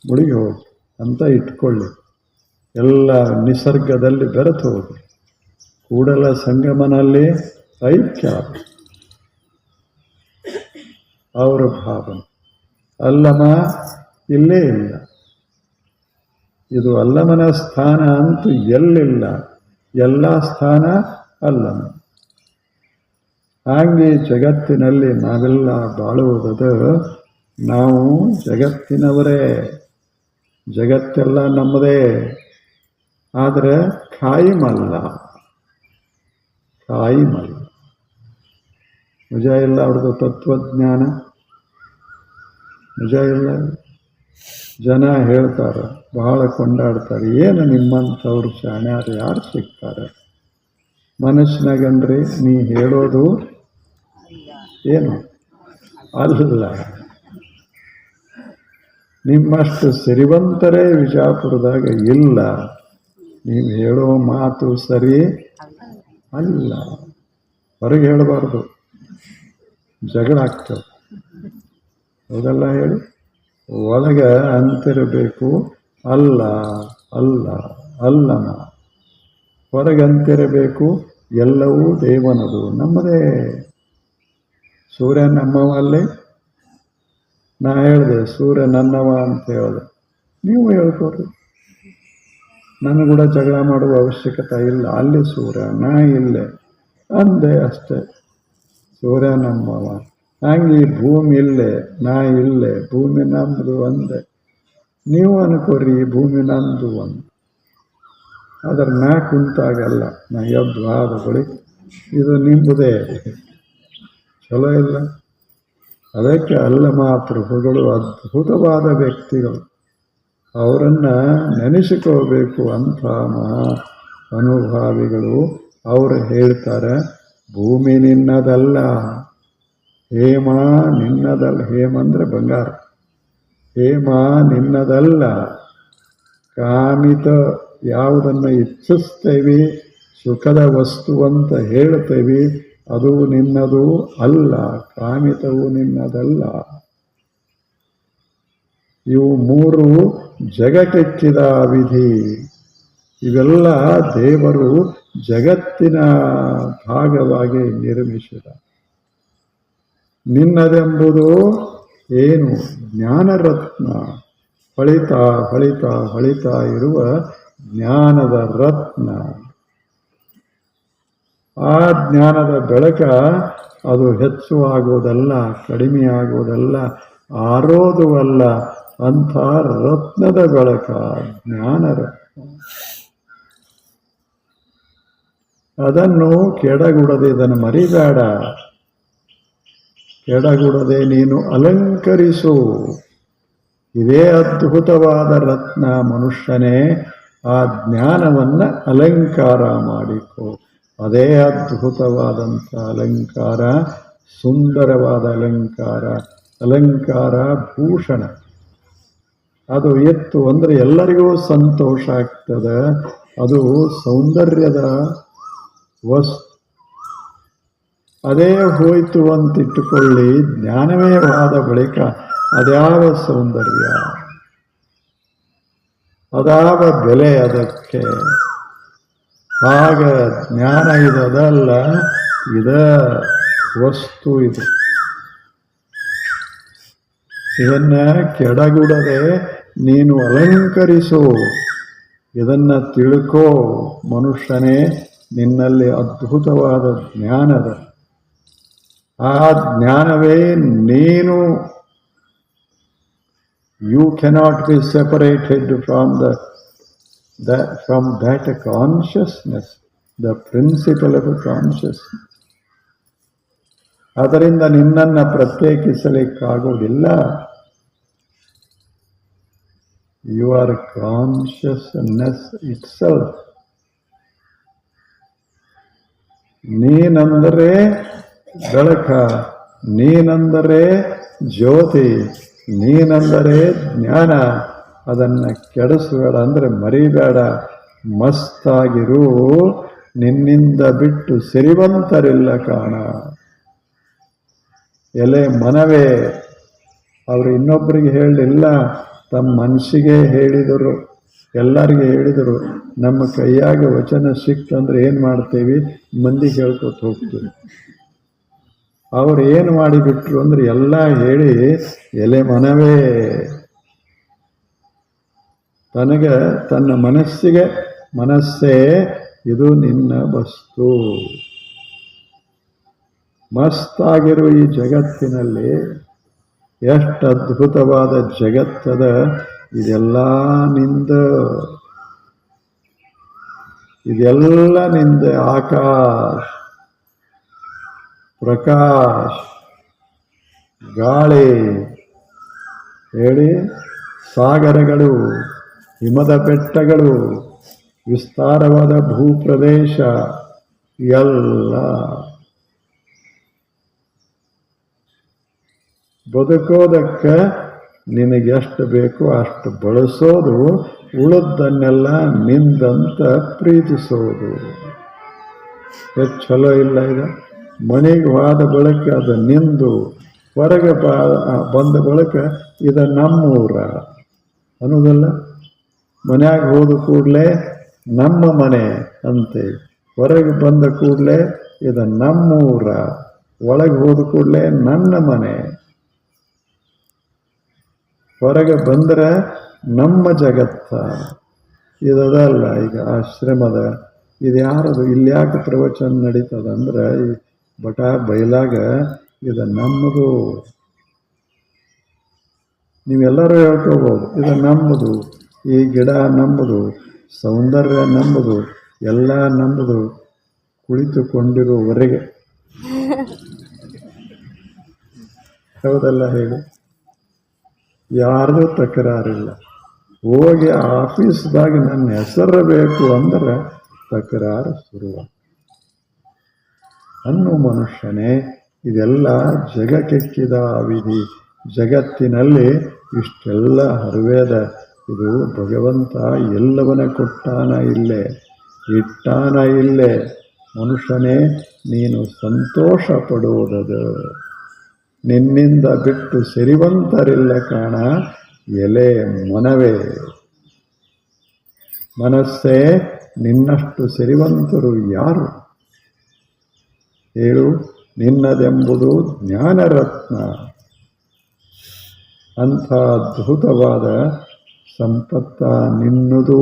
ಮುಳುಗಿ ಹೋಗಿ ಅಂತ ಇಟ್ಕೊಳ್ಳಿ. ಎಲ್ಲ ನಿಸರ್ಗದಲ್ಲಿ ಬೆರೆತು ಹೋಗಿ ಕೂಡಲ ಸಂಗಮನಲ್ಲಿ ಐಕ್ಯ ಅವರ ಭಾವನೆ. ಅಲ್ಲಮ ಇಲ್ಲೇ ಇಲ್ಲ. ಇದು ಅಲ್ಲಮನ ಸ್ಥಾನ ಅಂತೂ ಎಲ್ಲಿಲ್ಲ, ಎಲ್ಲ ಸ್ಥಾನ ಅಲ್ಲಮ. ಹಾಗೆ ಜಗತ್ತಿನಲ್ಲಿ ನಾವೆಲ್ಲ ಬಾಳುವುದದು, ನಾವು ಜಗತ್ತಿನವರೇ, ಜಗತ್ತೆಲ್ಲ ನಮ್ಮದೇ. ಆದರೆ ಕಾಯಿಮಲ್ಲ, ಕಾಯಿಮಲ್ಲ. ನಿಜ ಇಲ್ಲ ಅವ್ರದ್ದು ತತ್ವಜ್ಞಾನ, ನಿಜ ಇಲ್ಲ. ಜನ ಹೇಳ್ತಾರೆ, ಬಹಳ ಕೊಂಡಾಡ್ತಾರೆ, ಏನು ನಿಮ್ಮಂಥವ್ರು ಶಾಣ್ಯಾರು ಯಾರು ಸಿಗ್ತಾರೆ ಮನಸ್ಸಿನಾಗಂದ್ರಿ. ನೀ ಹೇಳೋದು ಏನು ಅಲ್ಲ. ನಿಮ್ಮಷ್ಟು ಸಿರಿವಂತರೇ ವಿಜಾಪುರದಾಗ ಇಲ್ಲ. ನೀವು ಹೇಳೋ ಮಾತು ಸರಿ ಅಲ್ಲ. ಹೊರಗೆ ಹೇಳಬಾರ್ದು, ಜಗಳ ಆಗ್ತವೆ. ಹೌದಲ್ಲ ಹೇಳಿ. ಒಳಗೆ ಅಂತಿರಬೇಕು, ಅಲ್ಲ ಅಲ್ಲ ಅಲ್ಲನ. ಹೊರಗಂತಿರಬೇಕು, ಎಲ್ಲವೂ ದೇವನದು, ನಮ್ಮದೇ. ಸೂರ್ಯ ನಮ್ಮವಲ್ಲಿ. ನಾ ಹೇಳಿದೆ ಸೂರ್ಯ ನನ್ನವ ಅಂತ ಹೇಳಿದೆ, ನೀವು ಹೇಳ್ಕೊಡ್ರಿ. ನನಗೂ ಕೂಡ ಜಗಳ ಮಾಡುವ ಅವಶ್ಯಕತೆ ಇಲ್ಲ. ಅಲ್ಲಿ ಸೂರ್ಯ, ನಾ ಇಲ್ಲೇ ಅಂದೆ ಅಷ್ಟೇ. ಸೂರ್ಯ ನಮ್ಮವ. ಹಂಗೆ ಈ ಭೂಮಿ ಇಲ್ಲೇ, ನಾ ಇಲ್ಲೇ, ಭೂಮಿ ನಮ್ಮದು ಅಂದೆ. ನೀವು ಅನ್ಕೋರಿ ಭೂಮಿ ನಂದು ಒಂದು. ಆದರೆ ನಾ ಕುಂತಾಗಲ್ಲ, ನಾ ಎದ್ದು ಆದ ಬಳಿಕ ಇದು ನಿಂಬುದೇ. ಚಲೋ ಇಲ್ಲ. ಅದಕ್ಕೆ ಅಲ್ಲಮ ಪ್ರಭುಗಳು ಅದ್ಭುತವಾದ ವ್ಯಕ್ತಿಗಳು. ಅವರನ್ನು ನೆನೆಸಿಕೋಬೇಕು. ಅಂಥ ಮಹಾ ಅನುಭಾವಿಗಳು. ಅವರು ಹೇಳ್ತಾರೆ, ಭೂಮಿ ನಿನ್ನದಲ್ಲ, ಹೇಮ ನಿನ್ನದಲ್ಲ. ಹೇಮ ಅಂದರೆ ಬಂಗಾರ. ಹೇಮ ನಿನ್ನದಲ್ಲ. ಕಾಮಿತ ಯಾವುದನ್ನು ಇಚ್ಛಿಸ್ತೇವೆ, ಸುಖದ ವಸ್ತುವಂತ ಹೇಳ್ತೇವೆ, ಅದು ನಿನ್ನದು ಅಲ್ಲ. ಕಾಮಿತವು ನಿನ್ನದಲ್ಲ. ಇವು ಮೂರು ಜಗಕ್ಕೆಕ್ಕಿದ ವಿಧಿ. ಇವೆಲ್ಲ ದೇವರು ಜಗತ್ತಿನ ಭಾಗವಾಗಿ ನಿರ್ಮಿಸಿದ. ನಿನ್ನದೆಂಬುದು ಏನು? ಜ್ಞಾನರತ್ನ. ಹೊಳಿತಾ ಹೊಳಿತಾ ಹೊಳಿತಾ ಇರುವ ಜ್ಞಾನದ ರತ್ನ. ಆ ಜ್ಞಾನದ ಬೆಳಕ ಅದು ಹೆಚ್ಚು ಆಗುವುದಲ್ಲ, ಕಡಿಮೆ ಆಗುವುದಲ್ಲ, ಆರೋದು ಅಲ್ಲ. ಅಂಥ ರತ್ನದ ಬೆಳಕ ಜ್ಞಾನ ರತ್ನ. ಅದನ್ನು ಕೆಡಗುಡದೆ, ಇದನ್ನು ಮರಿಬೇಡ. ಕೆಡಗುಡದೆ ನೀನು ಅಲಂಕರಿಸು. ಇದೇ ಅದ್ಭುತವಾದ ರತ್ನ. ಮನುಷ್ಯನೇ ಆ ಜ್ಞಾನವನ್ನು ಅಲಂಕಾರ ಮಾಡಿಕೊ. ಅದೇ ಅದ್ಭುತವಾದಂಥ ಅಲಂಕಾರ, ಸುಂದರವಾದ ಅಲಂಕಾರ. ಅಲಂಕಾರ ಭೂಷಣ. ಅದು ಎತ್ತು ಅಂದರೆ ಎಲ್ಲರಿಗೂ ಸಂತೋಷ ಆಗ್ತದೆ. ಅದು ಸೌಂದರ್ಯದ ವಸ್ತು. ಅದೇ ಹೋಯ್ತು ಅಂತಿಟ್ಟುಕೊಳ್ಳಿ, ಜ್ಞಾನವೇ ಆದ ಬಳಿಕ ಅದ್ಯಾವ ಸೌಂದರ್ಯ, ಅದಾವ ಬೆಲೆ ಅದಕ್ಕೆ. ಆಗ ಜ್ಞಾನ ಇದಲ್ಲ, ಇದ ವಸ್ತು ಇದು. ಇದನ್ನ ಕೆಡಗುಡದೆ ನೀನು ಅಲಂಕರಿಸು. ಇದನ್ನ ತಿಳ್ಕೋ ಮನುಷ್ಯನೇ. ನಿನ್ನಲ್ಲಿ ಅದ್ಭುತವಾದ ಜ್ಞಾನದ. ಆ ಜ್ಞಾನವೇ ನೀನು You cannot be separated from that consciousness, the principle of consciousness. ಅದರಿಂದ ನಿನ್ನನ್ನು ಪ್ರತ್ಯೇಕಿಸಲಿಕ್ಕಾಗುವುದಿಲ್ಲ. You are consciousness itself. ನೀನಂದರೆ ಬೆಳಕ, ನೀನಂದರೆ ಜ್ಯೋತಿ, ನೀನಂದರೆ ಜ್ಞಾನ. ಅದನ್ನು ಕೆಡಿಸಬೇಡ, ಅಂದರೆ ಮರಿಬೇಡ. ಮಸ್ತಾಗಿರು, ನಿನ್ನಿಂದ ಬಿಟ್ಟು ಸಿರಿವಂತರಿಲ್ಲ ಕಾಣ. ಎಲೆ ಮನವೇ, ಅವರು ಇನ್ನೊಬ್ಬರಿಗೆ ಹೇಳಲಿಲ್ಲ, ತಮ್ಮ ಮನಸ್ಸಿಗೆ ಹೇಳಿದರು, ಎಲ್ಲರಿಗೆ ಹೇಳಿದರು. ನಮ್ಮ ಕೈಯಾಗ ವಚನ ಸಿಕ್ತಂದ್ರೆ ಏನು ಮಾಡ್ತೇವೆ? ಮಂದಿ ಕೇಳ್ಕೊತ ಹೋಗ್ತೀವಿ. ಅವ್ರು ಏನು ಮಾಡಿಬಿಟ್ರು ಅಂದ್ರೆ ಎಲ್ಲ ಹೇಳಿ, ಎಲೆ ಮನವೇ, ತನಗೆ ತನ್ನ ಮನಸ್ಸೇ ಇದು ನಿನ್ನ ವಸ್ತು. ಮಸ್ತಾಗಿರುವ ಈ ಜಗತ್ತಿನಲ್ಲಿ ಎಷ್ಟು ಅದ್ಭುತವಾದ ಜಗತ್ತದ. ಇದೆಲ್ಲ ನಿಂದ ಆಕಾಶ, ಪ್ರಕಾಶ್, ಗಾಳಿ ಹೇಳಿ, ಸಾಗರಗಳು, ಹಿಮದ ಬೆಟ್ಟಗಳು, ವಿಸ್ತಾರವಾದ ಭೂಪ್ರದೇಶ ಎಲ್ಲ. ಬದುಕೋದಕ್ಕೆ ನಿನಗೆಷ್ಟು ಬೇಕೋ ಅಷ್ಟು ಬಳಸೋದು, ಉಳಿದನ್ನೆಲ್ಲ ನಿಂದಂತ ಪ್ರೀತಿಸೋದು. ಎಷ್ಟು ಚಲೋ ಇಲ್ಲ ಇದು? ಮನೆಗೆ ಹೋದ ಬಳಿಕ ಅದು ನಿಂದು, ಹೊರಗೆ ಬಂದ ಬಳಿಕ ಇದು ನಮ್ಮೂರ ಅನ್ನೋದಲ್ಲ. ಮನ್ಯಾಗ ಹೋದ ಕೂಡಲೇ ನಮ್ಮ ಮನೆ ಅಂತೆ, ಹೊರಗೆ ಬಂದ ಕೂಡಲೇ ಇದು ನಮ್ಮೂರ, ಒಳಗೆ ಹೋದ ಕೂಡಲೇ ನನ್ನ ಮನೆ. ಹೊರಗೆ ಬಂದರೆ ನಮ್ಮ ಜಗತ್ತ. ಇದಲ್ಲ ಈಗ ಆಶ್ರಮದ. ಇದು ಯಾರದು? ಇಲ್ಲಿ ಯಾಕೆ ಪ್ರವಚನ ನಡೀತದ ಅಂದ್ರೆ, ಈ ಬಟ ಬಯಲಾಗ ಇದು ನಮ್ಮದು. ನೀವೆಲ್ಲರೂ ಹೇಳ್ಕೋಬೋದು, ಇದು ನಮ್ಮದು, ಈ ಗಿಡ ನಮ್ಮದು, ಸೌಂದರ್ಯ ನಮ್ಮದು, ಎಲ್ಲ ನಮ್ಮದು. ಕುಳಿತುಕೊಂಡಿರುವವರೆಗೆ ಹೌದಲ್ಲ ಹೇಳಿ? ಯಾರ್ದು ತಕರಾರಿಲ್ಲ. ಹೋಗಿ ಆಫೀಸ್ದಾಗ ನನ್ನ ಹೆಸರು ಬೇಕು ಅಂದ್ರೆ ತಕರಾರು ಶುರುವ. ಅನ್ನು ಮನುಷ್ಯನೇ, ಇದೆಲ್ಲ ಜಗಕ್ಕೆಕ್ಕಿದ ವಿಧಿ. ಜಗತ್ತಿನಲ್ಲಿ ಇಷ್ಟೆಲ್ಲ ಹರವೇದ. ಇದು ಭಗವಂತ ಎಲ್ಲವನ್ನ ಕೊಟ್ಟಾನ ಇಲ್ಲೇ, ಇಟ್ಟಾನ ಇಲ್ಲೇ. ಮನುಷ್ಯನೇ, ನೀನು ಸಂತೋಷ ಪಡುವುದದು. ನಿನ್ನಿಂದ ಬಿಟ್ಟು ಸಿರಿವಂತರಿಲ್ಲ ಕಾಣ, ಎಲೆ ಮನವೇ. ಮನಸ್ಸೇ, ನಿನ್ನಷ್ಟು ಸಿರಿವಂತರು ಯಾರು ಹೇಳು? ನಿನ್ನದೆಂಬುದು ಜ್ಞಾನರತ್ನ. ಅಂಥ ಅದ್ಭುತವಾದ ಸಂಪತ್ತ ನಿನ್ನದು.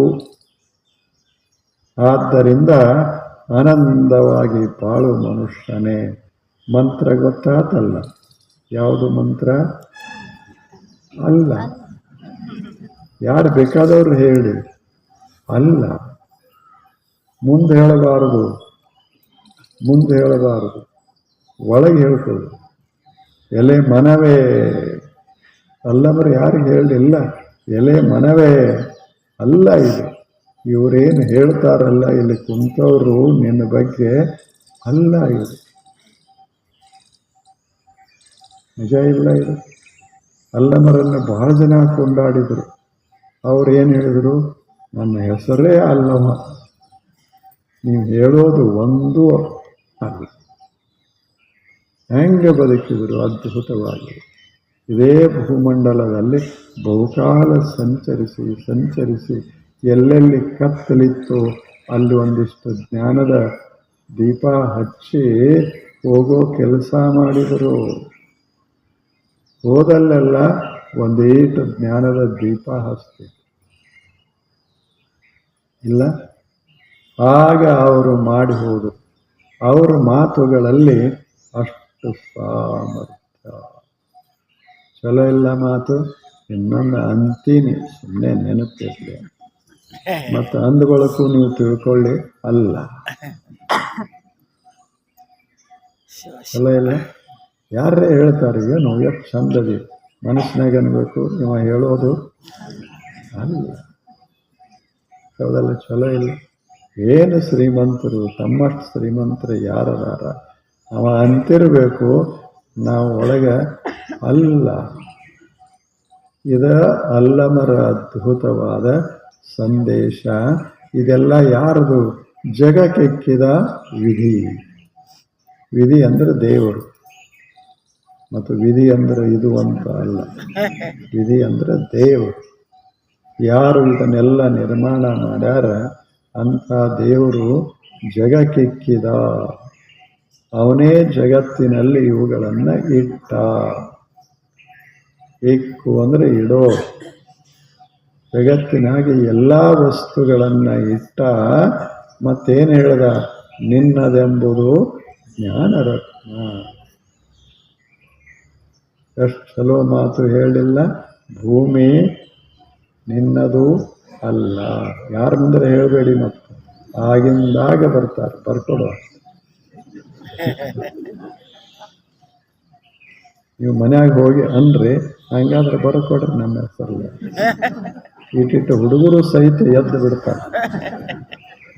ಆದ್ದರಿಂದ ಆನಂದವಾಗಿ ಬಾಳು ಮನುಷ್ಯನೇ. ಮಂತ್ರ ಗೊತ್ತಾತಲ್ಲ? ಯಾವುದು ಮಂತ್ರ? ಅಲ್ಲ, ಯಾರು ಬೇಕಾದವರು ಹೇಳಿ, ಅಲ್ಲ. ಮುಂದೆ ಹೇಳಬಾರದು, ಒಳಗೆ ಹೇಳ್ಕೊಳ್ಳು. ಎಲೆ ಮನವೇ ಅಲ್ಲಂದ್ರೆ ಯಾರಿಗೆ ಹೇಳಲಿಲ್ಲ? ಎಲೆ ಮನವೇ ಅಲ್ಲ ಇದು. ಇವರೇನು ಹೇಳ್ತಾರಲ್ಲ ಇಲ್ಲಿ ಕುಂತವರು ನಿನ್ನ ಬಗ್ಗೆ, ಅಲ್ಲ ಇದು. ನಿಜ ಇಲ್ಲ ಇದು. ಅಲ್ಲಮರನ್ನು ಬಹಳ ಜನ ಕೊಂಡಾಡಿದರು. ಅವ್ರು ಏನು ಹೇಳಿದರು? ನನ್ನ ಹೆಸರೇ ಅಲ್ಲವ, ನೀವು ಹೇಳೋದು ಒಂದೂ ಅಲ್ಲ. ಹೆಂಗೆ ಬದುಕಿದರು ಅದ್ಭುತವಾಗಿ. ಇದೇ ಭೂಮಂಡಲದಲ್ಲಿ ಬಹುಕಾಲ ಸಂಚರಿಸಿ ಎಲ್ಲೆಲ್ಲಿ ಕತ್ತಲಿತ್ತು ಅಲ್ಲಿ ಒಂದಿಷ್ಟು ಜ್ಞಾನದ ದೀಪ ಹಚ್ಚಿ ಹೋಗೋ ಕೆಲಸ ಮಾಡಿದರು. ಹೋದಲ್ಲೆಲ್ಲ ಒಂದೇಟು ಜ್ಞಾನದ ದೀಪ ಹಚ್ತಿ ಇಲ್ಲ. ಆಗ ಅವರು ಮಾಡಿ ಹೋದರು. ಅವರ ಮಾತುಗಳಲ್ಲಿ ಅಷ್ಟು ಸಾಮರ್ಥ್ಯ. ಚಲೋ ಇಲ್ಲ ಮಾತು? ಇನ್ನೊಂದು ಅಂತೀನಿ, ಸುಮ್ಮನೆ ನೆನಪಿರಲಿ. ಮತ್ತು ಅಂದ ಬಳಕು ನೀವು ತಿಳ್ಕೊಳ್ಳಿ ಅಲ್ಲ. ಅಲ್ಲ ಇಲ್ಲ, ಯಾರೇ ಹೇಳ್ತಾರೆ ಏನು ಎಷ್ಟು ಚಂದದಿ ಮನಸ್ಸಿನಾಗ ಅನ್ಬೇಕು, ಇವ ಹೇಳೋದು ಅಲ್ಲ. ಹೌದಲ್ಲ, ಚಲೋ ಇಲ್ಲ. ಏನು ಶ್ರೀಮಂತರು, ತಮ್ಮಷ್ಟು ಶ್ರೀಮಂತರು ಯಾರದಾರ, ಅವ ಅಂತಿರಬೇಕು, ನಾವು ಒಳಗೆ ಅಲ್ಲ. ಇದ ಅಲ್ಲಮರ ಅದ್ಭುತವಾದ ಸಂದೇಶ. ಇದೆಲ್ಲ ಯಾರದು? ಜಗಕ್ಕೆಕ್ಕಿದ ವಿಧಿ. ವಿಧಿ ಅಂದರೆ ದೇವರು, ಮತ್ತು ವಿಧಿ ಅಂದರೆ ಇದು ಅಂತ ಅಲ್ಲ. ವಿಧಿ ಅಂದರೆ ದೇವರು. ಯಾರು ಇದನ್ನೆಲ್ಲ ನಿರ್ಮಾಣ ಮಾಡ್ಯಾರ ಅಂಥ ದೇವರು ಜಗಕ್ಕೆಕ್ಕಿದ. ಅವನೇ ಜಗತ್ತಿನಲ್ಲಿ ಇವುಗಳನ್ನು ಇಟ್ಟ. ಇಕ್ಕು ಅಂದರೆ ಇಡೋ. ಜಗತ್ತಿನಾಗಿ ಎಲ್ಲ ವಸ್ತುಗಳನ್ನು ಇಟ್ಟ. ಮತ್ತೇನು ಹೇಳ್ದ? ನಿನ್ನದೆಂಬುದು ಜ್ಞಾನರತ್ನ. ಎಷ್ಟು ಚಲೋ ಮಾತು ಹೇಳಿಲ್ಲ. ಭೂಮಿ ನಿನ್ನದು ಅಲ್ಲ. ಯಾರ ಮುಂದೆ ಹೇಳಬೇಡಿ, ಮತ್ತು ಆಗಿಂದಾಗ ಬರ್ತಾರೆ, ಬರ್ಕೊಡುವ. ನೀವು ಮನ್ಯಾಗ ಹೋಗಿ ಅನ್ರಿ, ಹಂಗಾದ್ರೆ ಬರ್ಕೊಡ್ರಿ ನಮ್ಮ ಹೆಸರಲ್ಲಿ. ಇಟ್ಟಿಟ್ಟು ಹುಡುಗರು ಸಹಿತ ಎದ್ದು ಬಿಡ್ತಾರೆ,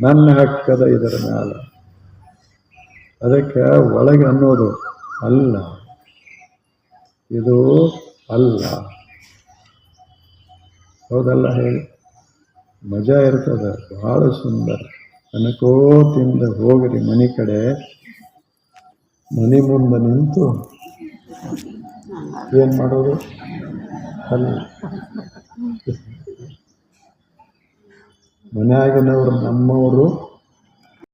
ನನ್ನ ಹಕ್ಕದ ಇದರ ಮ್ಯಾಲ. ಅದಕ್ಕೆ ಒಳಗೆ ಅನ್ನೋದು ಅಲ್ಲ, ಇದು ಅಲ್ಲ. ಹೌದಲ್ಲ ಹೇಳಿ? ಮಜಾ ಇರ್ತದೆ, ಬಹಳ ಸುಂದರ. ಅನ್ಕೋತಿಂದ ಹೋಗ್ರಿ ಮನೆ ಕಡೆ. ಮನೆ ಮುಂದೆ ನಿಂತು ಏನು ಮಾಡೋದು? ಅಲ್ಲ, ಮನ್ಯಾಗಿನವರು ನಮ್ಮವರು